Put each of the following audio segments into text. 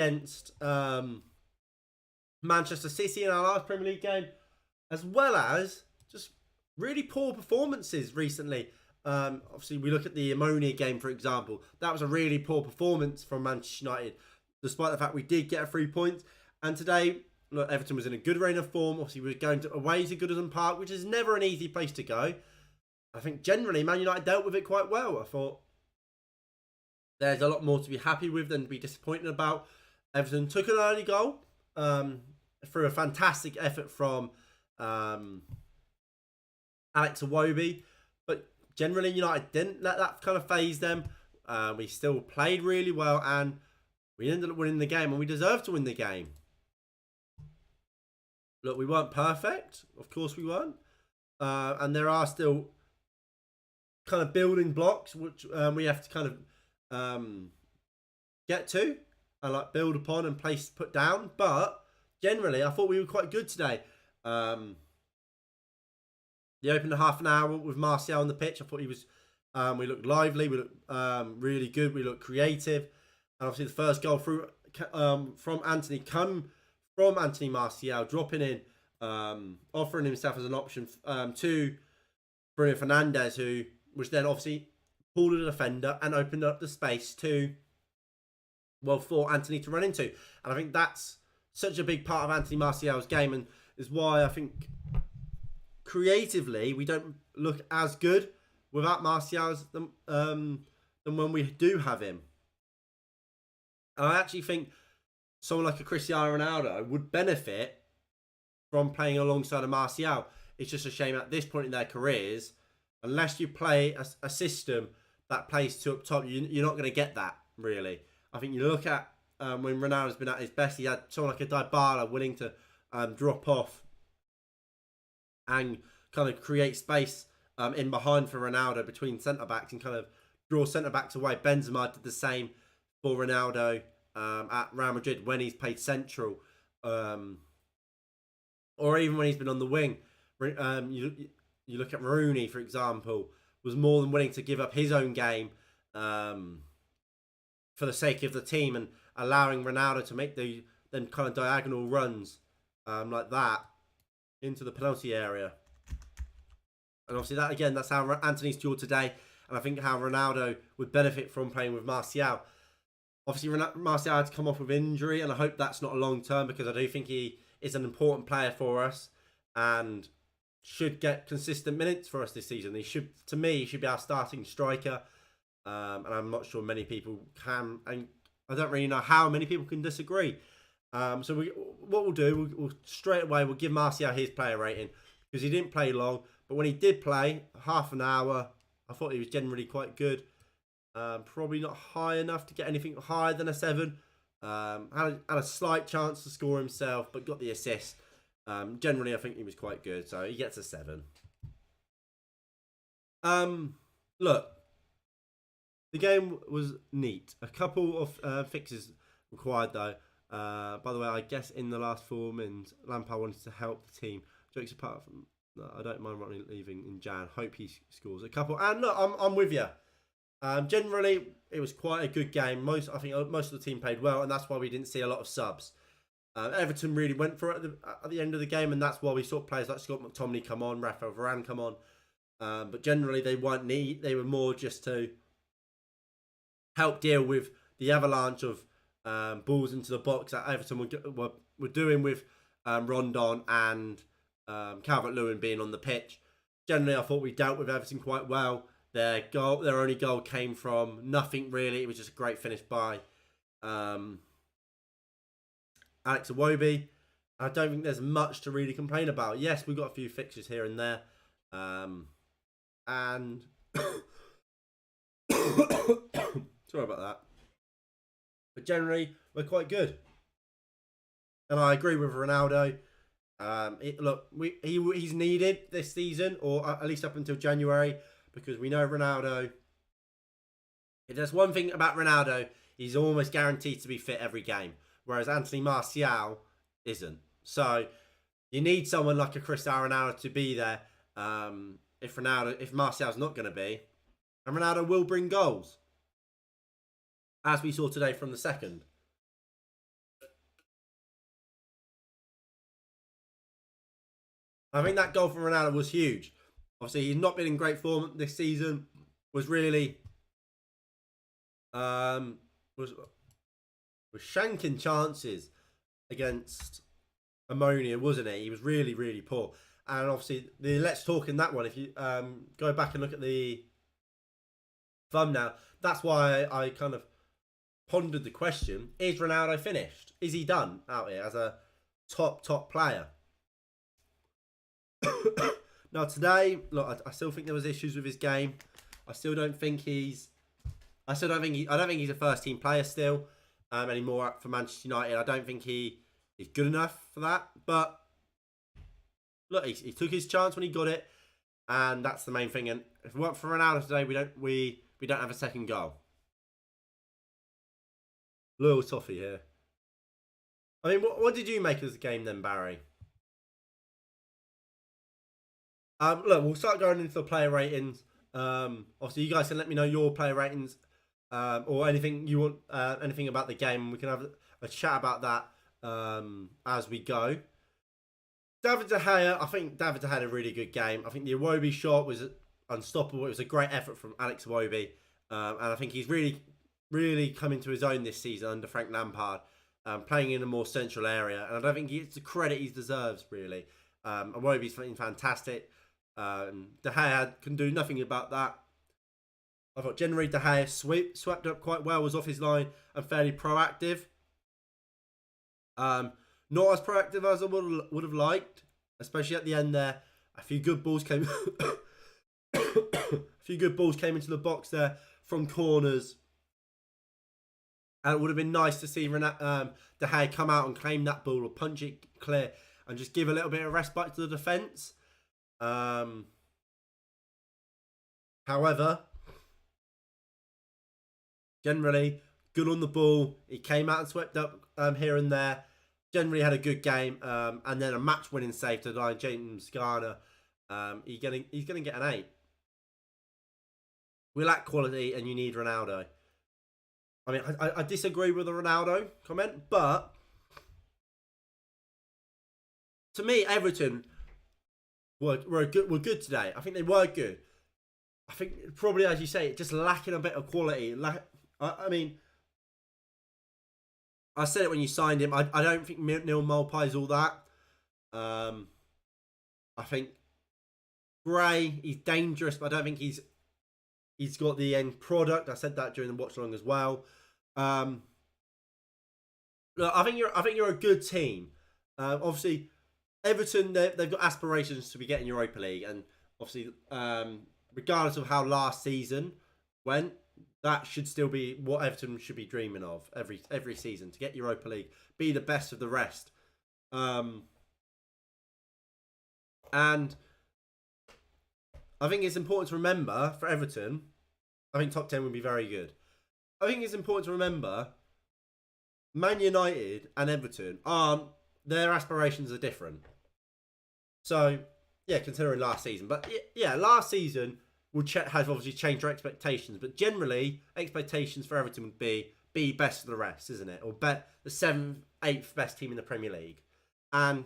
against Manchester City in our last Premier League game, as well as just really poor performances recently. Obviously, we look at the Ammonia game, for example. That was a really poor performance from Manchester United, despite the fact we did get 3 points. And today, look, Everton was in a good reign of form. Obviously, we were going away to Goodison Park, which is never an easy place to go. I think generally, Man United dealt with it quite well. I thought there's a lot more to be happy with than to be disappointed about. Everton took an early goal through a fantastic effort from Alex Iwobi. But generally, United didn't let that kind of phase them. We still played really well, and we ended up winning the game, and we deserved to win the game. Look, we weren't perfect. Of course we weren't. And there are still kind of building blocks which we have to kind of get to and like build upon and put down. But generally, I thought we were quite good today. The opening half an hour with Martial on the pitch, I thought he was. We looked lively. We looked really good. We looked creative. And obviously, the first goal through from Anthony come from Anthony Martial, dropping in, offering himself as an option to Bruno Fernandes, who was then obviously pulled a defender and opened up the space for Anthony to run into. And I think that's such a big part of Anthony Martial's game, and is why I think creatively we don't look as good without Martial than when we do have him. And I actually think someone like a Cristiano Ronaldo would benefit from playing alongside a Martial. It's just a shame at this point in their careers, unless you play a system that plays two up top, you're not going to get that, really. I think you look at when Ronaldo's been at his best, he had someone like a Dybala willing to drop off and kind of create space in behind for Ronaldo between centre-backs and kind of draw centre-backs away. Benzema did the same for Ronaldo at Real Madrid when he's played central, or even when he's been on the wing. You look at Rooney, for example, was more than willing to give up his own game for the sake of the team, and allowing Ronaldo to make them kind of diagonal runs like that into the penalty area. And obviously that, again, that's how Anthony's duel today, and I think how Ronaldo would benefit from playing with Martial. Obviously, Martial had to come off with injury, and I hope that's not a long term, because I do think he is an important player for us and should get consistent minutes for us this season. He should be our starting striker, and I'm not sure many people can, and I don't really know how many people can disagree. So what we'll do, we'll straight away we'll give Martial his player rating, because he didn't play long, but when he did play half an hour, I thought he was generally quite good. Probably not high enough to get anything higher than a 7. Had a slight chance to score himself, but got the assist. Generally, I think he was quite good, so he gets a 7. Look, the game was neat. A couple of fixes required, though. By the way, I guess in the last 4 minutes, Lampard wanted to help the team. Jokes apart from, no, I don't mind Ronnie leaving in Jan. Hope he scores a couple. And look, I'm with you. Generally, it was quite a good game. I think most of the team played well, and that's why we didn't see a lot of subs. Everton really went for it at the end of the game, and that's why we saw players like Scott McTominay come on, Rafael Varane come on. But generally, they weren't neat. They were more just to help deal with the avalanche of balls into the box that Everton were doing with Rondon and Calvert-Lewin being on the pitch. Generally, I thought we dealt with Everton quite well. Their only goal came from nothing, really. It was just a great finish by Alex Iwobi. I don't think there's much to really complain about. Yes, we've got a few fixtures here and there. And sorry about that. But generally, we're quite good. And I agree with Ronaldo. He's needed this season, or at least up until January, because we know Ronaldo. If there's one thing about Ronaldo, he's almost guaranteed to be fit every game, whereas Anthony Martial isn't. So you need someone like a Cristiano Ronaldo to be there. If Martial's not going to be, and Ronaldo will bring goals, as we saw today from the second. I think that goal from Ronaldo was huge. Obviously, he's not been in great form this season. Was really was shanking chances against Ammonia, wasn't he? He was really, really poor. And obviously, the let's talk in that one. If you go back and look at the thumbnail, that's why I kind of pondered the question: is Ronaldo finished? Is he done out here as a top player? Now today, look, I still think there was issues with his game. I don't think he's a first team player still anymore for Manchester United. I don't think he is good enough for that. But look, he took his chance when he got it, and that's the main thing. And if it weren't for Ronaldo today, we don't have a second goal. Little toffee here. I mean, what did you make of the game then, Barry? Look, we'll start going into the player ratings. Obviously, you guys can let me know your player ratings or anything you want, anything about the game. We can have a chat about that as we go. David De Gea, I think David De Gea had a really good game. I think the Iwobi shot was unstoppable. It was a great effort from Alex Iwobi. And I think he's really come into his own this season under Frank Lampard, playing in a more central area. And I don't think he gets the credit he deserves, really. Iwobi's fantastic. De Gea can do nothing about that. I thought generally De Gea swept up quite well, was off his line and fairly proactive. Not as proactive as I would have liked, especially at the end there. A few good balls came into the box there from corners. And it would have been nice to see De Gea come out and claim that ball or punch it clear and just give a little bit of respite to the defence. However, generally good on the ball. He came out and swept up here and there. Generally had a good game, and then a match-winning save to deny James Garner. He's gonna get an 8. We lack quality, and you need Ronaldo. I mean, I disagree with the Ronaldo comment, but to me, Everton were good today. I think they were good. I think probably, as you say, just lacking a bit of quality. I mean, I said it when you signed him. I don't think Neil Maupay is all that. I think Gray, he's dangerous, but I don't think he's got the end product. I said that during the watch along as well. Look, I think you're a good team. Obviously, Everton they've got aspirations to be getting Europa League, and obviously, regardless of how last season went, that should still be what Everton should be dreaming of every season, to get Europa League, be the best of the rest. And I think it's important to remember for Everton, I think top 10 would be very good. I think it's important to remember Man United and Everton their aspirations are different. So, yeah, considering last season. But yeah, last season has obviously changed our expectations. But generally, expectations for Everton would be best of the rest, isn't it? Or bet the 7th, 8th best team in the Premier League. And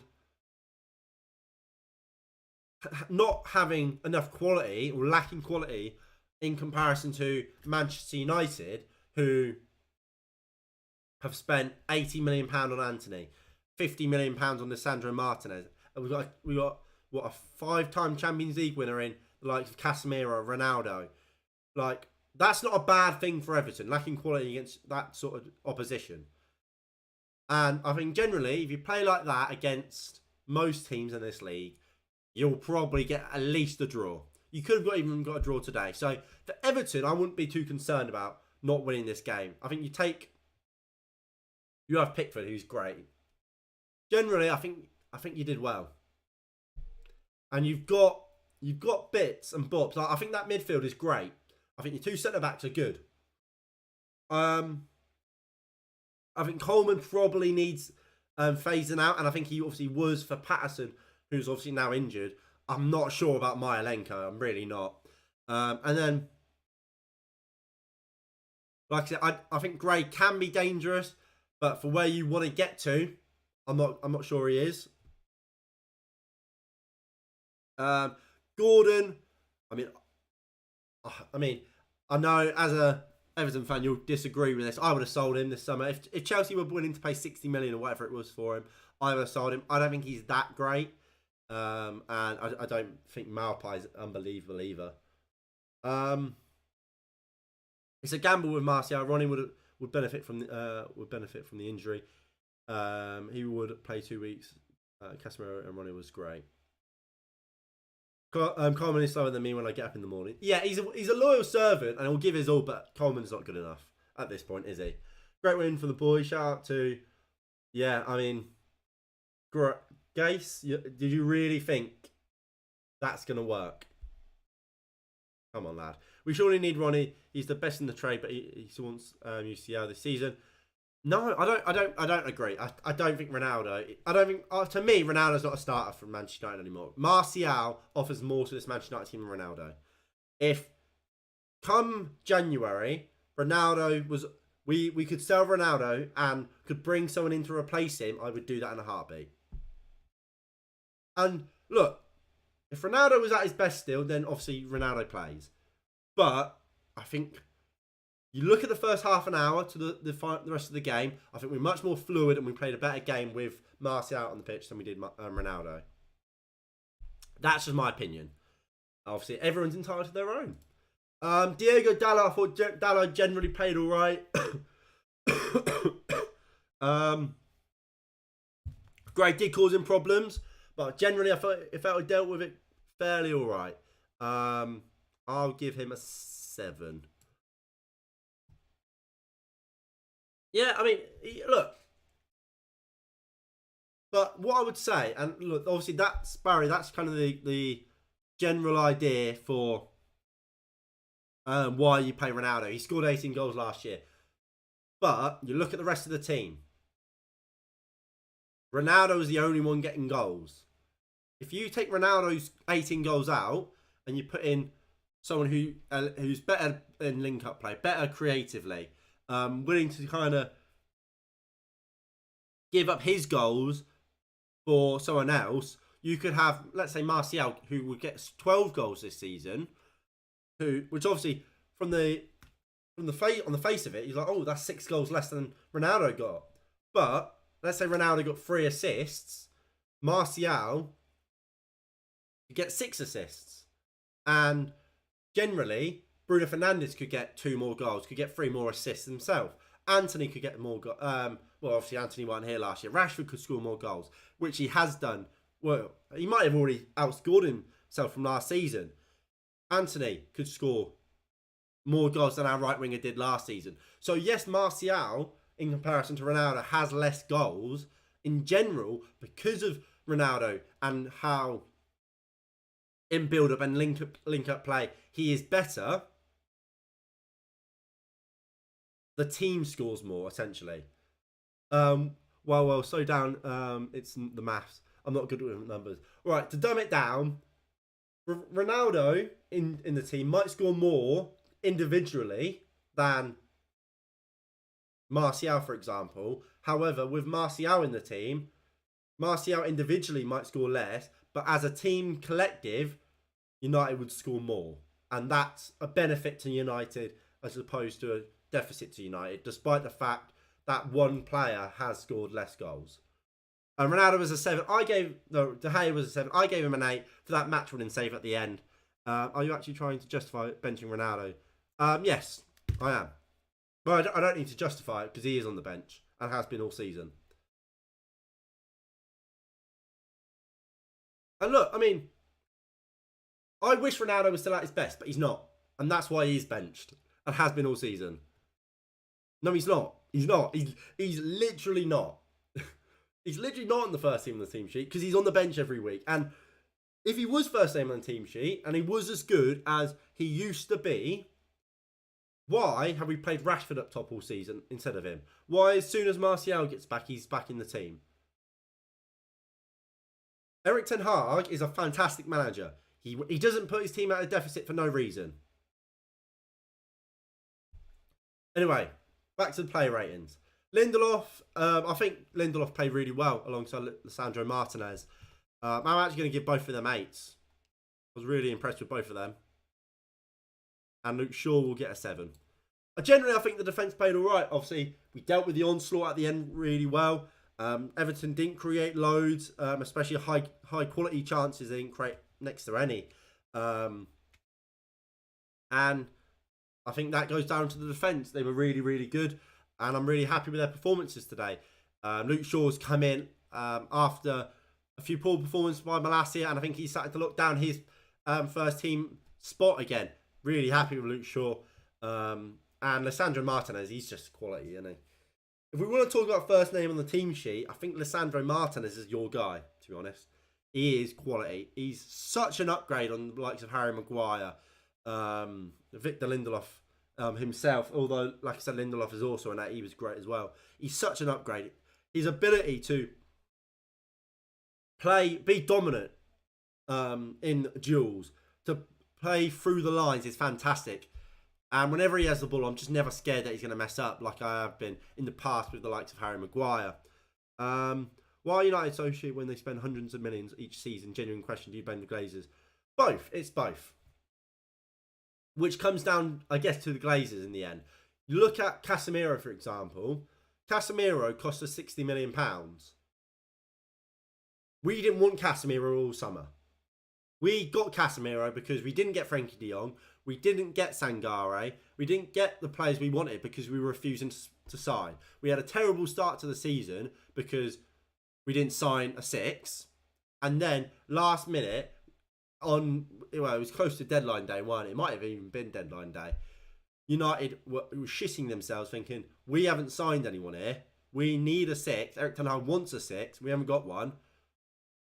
not having enough quality or lacking quality in comparison to Manchester United, who have spent £80 million on Anthony, £50 million on Lisandro Martinez. And we got what, a 5-time Champions League winner in the likes of Casemiro, Ronaldo. Like, that's not a bad thing for Everton, lacking quality against that sort of opposition. And I think generally, if you play like that against most teams in this league, you'll probably get at least a draw. You could have even got a draw today. So for Everton, I wouldn't be too concerned about not winning this game. I think you have Pickford, who's great. Generally, I think you did well. And you've got bits and bops. I think that midfield is great. I think your 2 centre-backs are good. I think Coleman probably needs phasing out, and I think he obviously was for Patterson, who's obviously now injured. I'm not sure about Myalenko. I'm really not. And then, like I said, I think Gray can be dangerous, but for where you want to get to, I'm not sure he is. Gordon, I mean, I know as a Everton fan you'll disagree with this. I would have sold him this summer if Chelsea were willing to pay 60 million or whatever it was for him. I would have sold him. I don't think he's that great, and I don't think Malpai is unbelievable either. It's a gamble with Martial. Ronnie would benefit from the injury. He would play 2 weeks. Casemiro and Ronnie was great. Coleman is slower than me when I get up in the morning. Yeah, he's a loyal servant and he'll give his all, but Coleman's not good enough at this point, is he? Great win for the boys. Shout out to, Gase, did you really think that's going to work? Come on, lad. We surely need Ronnie. He's the best in the trade, but he still wants UCL this season. No, I don't agree. I don't think Ronaldo. I don't think to me Ronaldo's not a starter for Manchester United anymore. Martial offers more to this Manchester United team than Ronaldo. If come January, Ronaldo was we could sell Ronaldo and could bring someone in to replace him, I would do that in a heartbeat. And look, if Ronaldo was at his best still, then obviously Ronaldo plays. But I think you look at the first half an hour to the rest of the game, I think we're much more fluid and we played a better game with Martial out on the pitch than we did Ronaldo. That's just my opinion. Obviously, everyone's entitled to their own. Diego Dallo, I thought Dallo generally played all right. Gray did cause him problems, but generally I felt he dealt with it fairly all right. I'll give him a 7. Yeah, I mean, look. But what I would say, and look, obviously that's Barry, that's kind of the general idea for why you play Ronaldo. He scored 18 goals last year. But you look at the rest of the team. Ronaldo is the only one getting goals. If you take Ronaldo's 18 goals out and you put in someone who's better in link-up play, better creatively, willing to kind of give up his goals for someone else, you could have, let's say, Martial, who would get 12 goals this season, which obviously on the face of it, he's like, oh, that's 6 goals less than Ronaldo got. But let's say Ronaldo got 3 assists, Martial get 6 assists, and generally Bruno Fernandes could get 2 more goals, could get 3 more assists himself. Anthony could get more goals. Well, obviously Anthony wasn't here last year. Rashford could score more goals, which he has done. Well, he might have already outscored himself from last season. Anthony could score more goals than our right winger did last season. So yes, Martial, in comparison to Ronaldo, has less goals in general because of Ronaldo and how in build-up and link-up play he is better. The team scores more, essentially. Well, slow down. It's the maths. I'm not good with numbers. Right, to dumb it down, Ronaldo in the team might score more individually than Martial, for example. However, with Martial in the team, Martial individually might score less, but as a team collective, United would score more. And that's a benefit to United as opposed to a deficit to United, despite the fact that one player has scored less goals. And Ronaldo was a 7. De Gea was a 7. I gave him an 8 for that match-winning save at the end. Are you actually trying to justify benching Ronaldo? Yes, I am. Well, I don't need to justify it because he is on the bench and has been all season. And look, I mean, I wish Ronaldo was still at his best, but he's not. And that's why he's benched and has been all season. No, he's not. He's not. He's literally not. He's literally not on the first team on the team sheet because he's on the bench every week. And if he was first name on the team sheet and he was as good as he used to be, why have we played Rashford up top all season instead of him? Why, as soon as Martial gets back, he's back in the team? Erik ten Hag is a fantastic manager. He doesn't put his team at a deficit for no reason. Anyway, back to the play ratings. Lindelof, I think Lindelof played really well alongside Lisandro Martinez. I'm actually going to give both of them 8s. I was really impressed with both of them. And Luke Shaw will get a 7. Generally, I think the defence played all right. Obviously, we dealt with the onslaught at the end really well. Everton didn't create loads, especially high quality chances. They didn't create next to any. And I think that goes down to the defence. They were really, really good. And I'm really happy with their performances today. Luke Shaw's come in after a few poor performances by Malacia. And I think he's starting to look down his first team spot again. Really happy with Luke Shaw. And Lisandro Martinez, he's just quality, isn't he? If we want to talk about first name on the team sheet, I think Lisandro Martinez is your guy, to be honest. He is quality. He's such an upgrade on the likes of Harry Maguire, Victor Lindelof himself, although, like I said, Lindelof is also in that. He was great as well. He's such an upgrade. His ability to be dominant in duels, to play through the lines is fantastic. And whenever he has the ball, I'm just never scared that he's going to mess up like I have been in the past with the likes of Harry Maguire. Why United associate when they spend hundreds of millions each season? Genuine question. Do you blame the Glazers? Both. It's both. Which comes down, I guess, to the Glazers in the end. You look at Casemiro, for example. Casemiro cost us £60 million. We didn't want Casemiro all summer. We got Casemiro because we didn't get Frankie de Jong. We didn't get Sangare. We didn't get the players we wanted because we were refusing to sign. We had a terrible start to the season because we didn't sign a 6. And then last minute, it was close to deadline day one. It might have even been deadline day. United were shitting themselves thinking, we haven't signed anyone here. We need a 6. Erik ten Hag wants a 6. We haven't got one.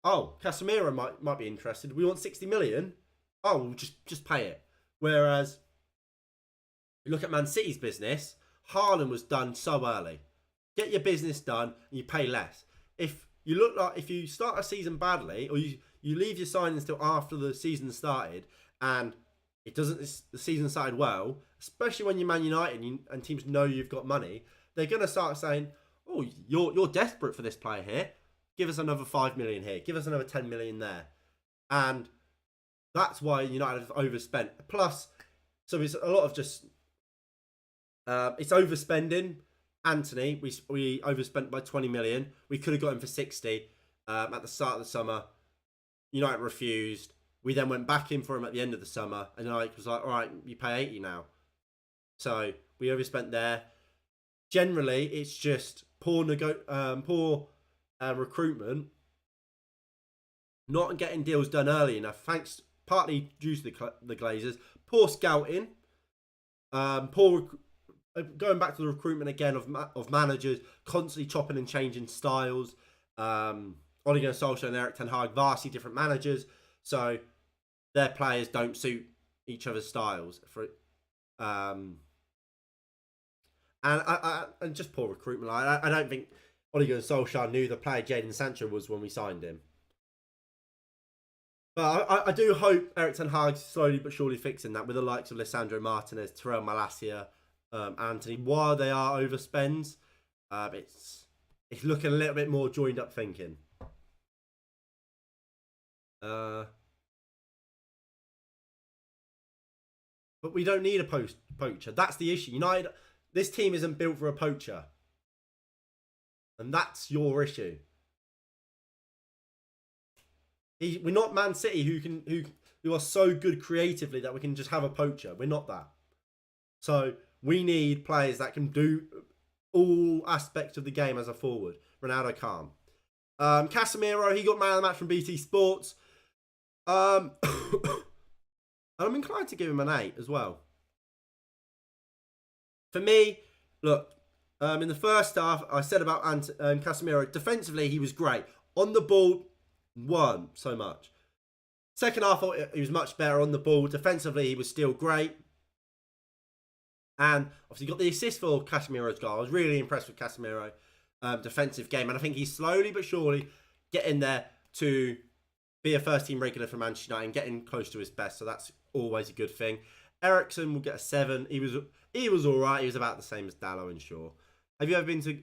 Oh, Casemiro might be interested. We want 60 million. Oh, we'll just pay it. Whereas, you look at Man City's business, Haaland was done so early. Get your business done and you pay less. If you start a season badly, or you leave your signings till after the season started, and the season started well, especially when you're Man United and teams know you've got money, they're going to start saying, oh, you're desperate for this player here. Give us another 5 million here. Give us another 10 million there. And that's why United have overspent. Plus, so it's a lot of just... it's overspending. Anthony, we overspent by 20 million. We could have got him for 60 at the start of the summer. United refused. We then went back in for him at the end of the summer. And United was like, all right, you pay 80 now. So we overspent there. Generally, it's just poor recruitment, not getting deals done early enough, thanks partly due to the Glazers, poor scouting, poor going back to the recruitment again of managers constantly chopping and changing styles. Ole Gunnar Solskjaer and Erik ten Hag, vastly different managers, so their players don't suit each other's styles. And just poor recruitment. I don't think Ole Gunnar Solskjaer knew the player Jadon Sancho was when we signed him. But I do hope Erik ten Hag slowly but surely fixing that with the likes of Lisandro Martinez, Terrell Malacia, Anthony. While they are overspends, it's looking a little bit more joined up thinking. But we don't need a poacher. That's the issue. United, this team isn't built for a poacher. And that's your issue. We're not Man City who are so good creatively that we can just have a poacher. We're not that. So we need players that can do all aspects of the game as a forward. Ronaldo can't. Casemiro, he got man of the match from BT Sports. And I'm inclined to give him an 8 as well. For me, look, in the first half, I said about Casemiro, defensively, he was great. On the ball, weren't so much. Second half, I thought he was much better on the ball. Defensively, he was still great. And obviously got the assist for Casemiro's goal. I was really impressed with Casemiro defensive game. And I think he's slowly but surely getting there to be a first team regular for Manchester United and getting close to his best. So that's always a good thing. Eriksen will get a 7. He was all right. He was about the same as Dalot and Shaw. Have you ever been to...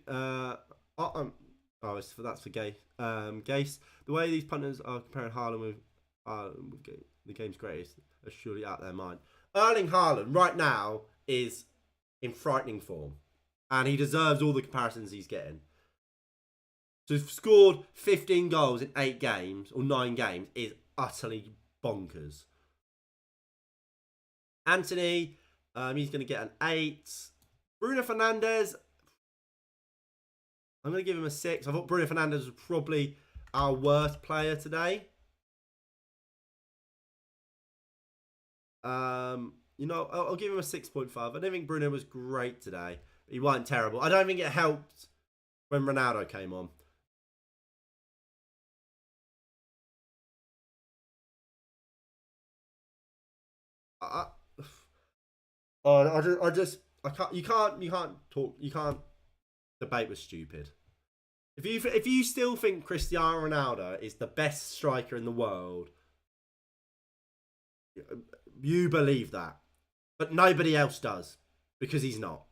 that's for Gase. Gase. The way these punters are comparing Haaland with Gase. the game's greatest are surely out of their mind. Erling Haaland right now is in frightening form. And he deserves all the comparisons he's getting. To have scored 15 goals in 8 games, or 9 games, is utterly bonkers. Anthony, he's going to get an 8. Bruno Fernandes, I'm going to give him a 6. I thought Bruno Fernandes was probably our worst player today. I'll give him a 6.5. I don't think Bruno was great today. He wasn't terrible. I don't think it helped when Ronaldo came on. You can't debate with stupid. If you still think Cristiano Ronaldo is the best striker in the world, you believe that. But nobody else does, because he's not.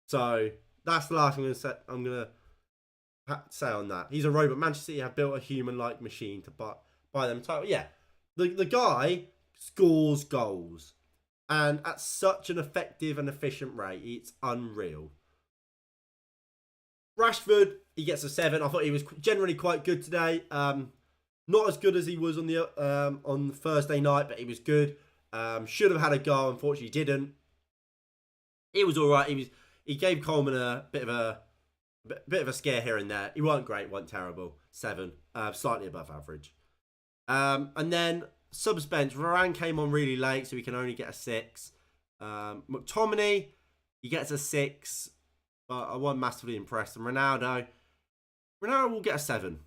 So that's the last thing I'm gonna say on that. He's a robot. Manchester City have built a human-like machine to buy them title. Yeah, the guy scores goals, and at such an effective and efficient rate, it's unreal. Rashford, he gets a 7. I thought he was generally quite good today. Not as good as he was on Thursday night, but he was good. Should have had a goal, unfortunately didn't. He was all right. He gave Coleman a bit of a scare here and there. He wasn't great, wasn't terrible. 7, slightly above average. And then subs bench, Varane came on really late, so he can only get a 6. McTominay, he gets a 6, but I wasn't massively impressed. And Ronaldo will get a 7.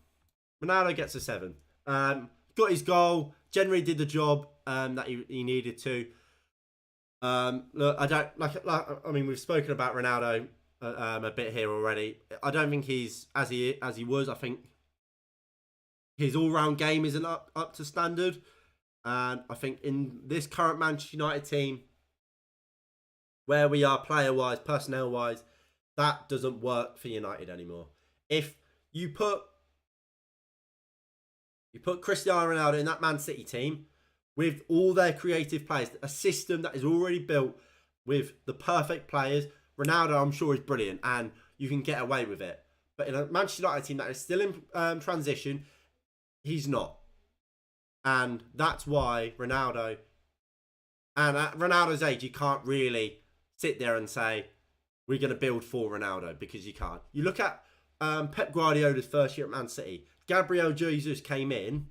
Ronaldo gets a 7. Got his goal, generally did the job that he needed to. Look, I don't I mean, we've spoken about Ronaldo a bit here already. I don't think he's as he was. I think his all-round game isn't up to standard, and I think in this current Manchester United team, where we are player-wise, personnel-wise, that doesn't work for United anymore. If you put Cristiano Ronaldo in that Man City team with all their creative players, a system that is already built with the perfect players, Ronaldo, I'm sure, is brilliant and you can get away with it. But in a Manchester United team that is still in transition, he's not. And that's why Ronaldo, and at Ronaldo's age, you can't really sit there and say, we're going to build for Ronaldo, because you can't. You look at Pep Guardiola's first year at Man City. Gabriel Jesus came in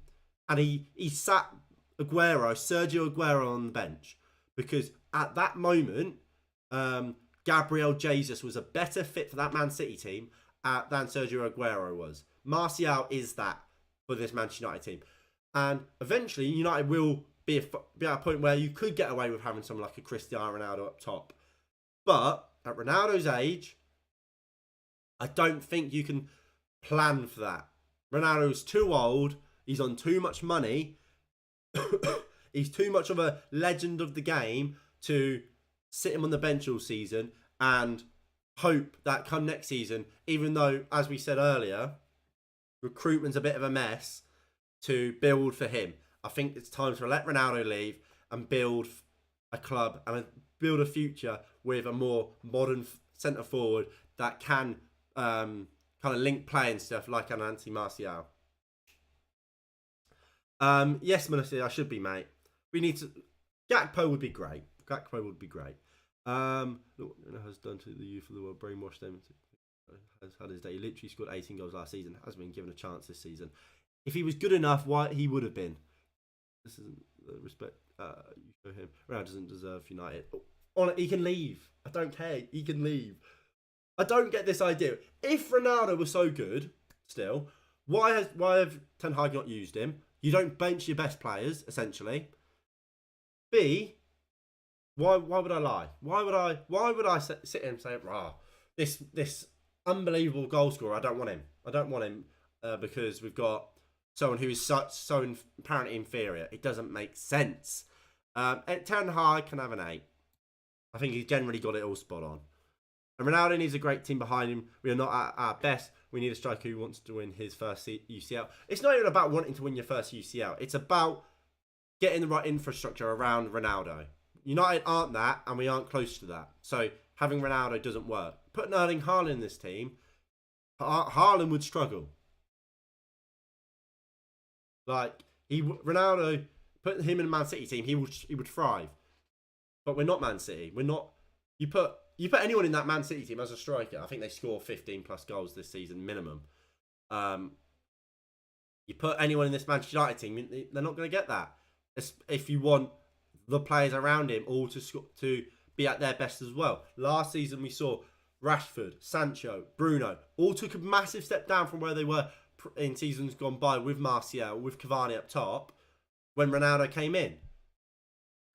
and he sat Sergio Aguero on the bench, because at that moment, Gabriel Jesus was a better fit for that Man City team than Sergio Aguero was. Martial is that for this Manchester United team. And eventually, United will be at a point where you could get away with having someone like a Cristiano Ronaldo up top. But at Ronaldo's age, I don't think you can plan for that. Ronaldo's too old. He's on too much money. He's too much of a legend of the game to sit him on the bench all season and hope that come next season, even though, as we said earlier, recruitment's a bit of a mess, to build for him. I think it's time to let Ronaldo leave and build a club and build a future with a more modern centre forward that can kind of link play and stuff like an Anthony Martial. Yes, Melissa, I should be, mate. We need to. Gakpo would be great. Look what has done to the youth of the world, brainwashed them. Has had his day. He literally scored 18 goals last season. Hasn't been given a chance this season. If he was good enough, why he would have been. This isn't the respect you show him. Ronaldo doesn't deserve United. He can leave. I don't care. He can leave. I don't get this idea. If Ronaldo was so good, still, why have Ten Hag not used him? You don't bench your best players, essentially. B, why would I lie? Why would I sit here and say, this unbelievable goal scorer, I don't want him. I don't want him because we've got someone who is so apparently inferior. It doesn't make sense. Ten Hag can have an 8. I think he's generally got it all spot on. And Ronaldo needs a great team behind him. We are not at our best. We need a striker who wants to win his first UCL. It's not even about wanting to win your first UCL. It's about getting the right infrastructure around Ronaldo. United aren't that, and we aren't close to that. So having Ronaldo doesn't work. Putting Erling Haaland in this team, Haaland would struggle. Like Ronaldo, put him in a Man City team, he would thrive. But we're not Man City. We're not. You put anyone in that Man City team as a striker. I think they score 15 plus goals this season minimum. You put anyone in this Manchester United team, they're not going to get that. If you want the players around him all to be at their best as well. Last season we saw Rashford, Sancho, Bruno all took a massive step down from where they were in seasons gone by with Martial, with Cavani up top when Ronaldo came in.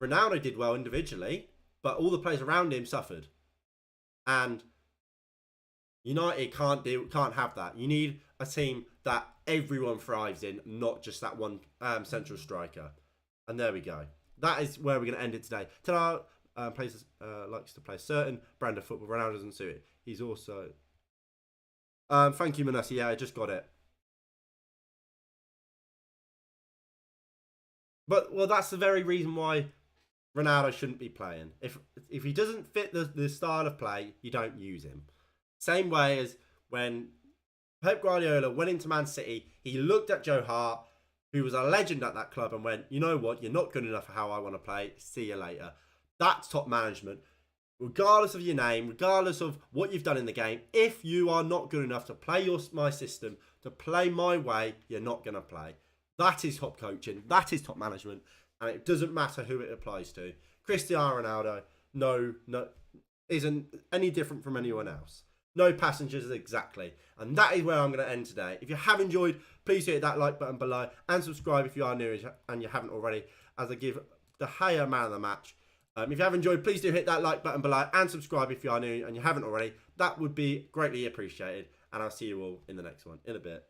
Ronaldo did well individually, but all the players around him suffered. And United can't have that. You need a team that everyone thrives in, not just that one central striker. And there we go. That is where we're going to end it today. Tanar likes to play a certain brand of football. Ronaldo doesn't suit it. He's also... thank you, Manassi. Yeah, I just got it. But, well, that's the very reason why Ronaldo shouldn't be playing. If he doesn't fit the style of play, you don't use him. Same way as when Pep Guardiola went into Man City, he looked at Joe Hart, who was a legend at that club, and went, you know what, you're not good enough for how I want to play. See you later. That's top management. Regardless of your name, regardless of what you've done in the game, if you are not good enough to play my system, to play my way, you're not going to play. That is top coaching. That is top management. And it doesn't matter who it applies to. Cristiano Ronaldo, no, isn't any different from anyone else. No passengers exactly. And that is where I'm going to end today. If you have enjoyed, please hit that like button below and subscribe if you are new and you haven't already, as I give De Gea man of the match. If you have enjoyed, please do hit that like button below and subscribe if you are new and you haven't already. That would be greatly appreciated. And I'll see you all in the next one in a bit.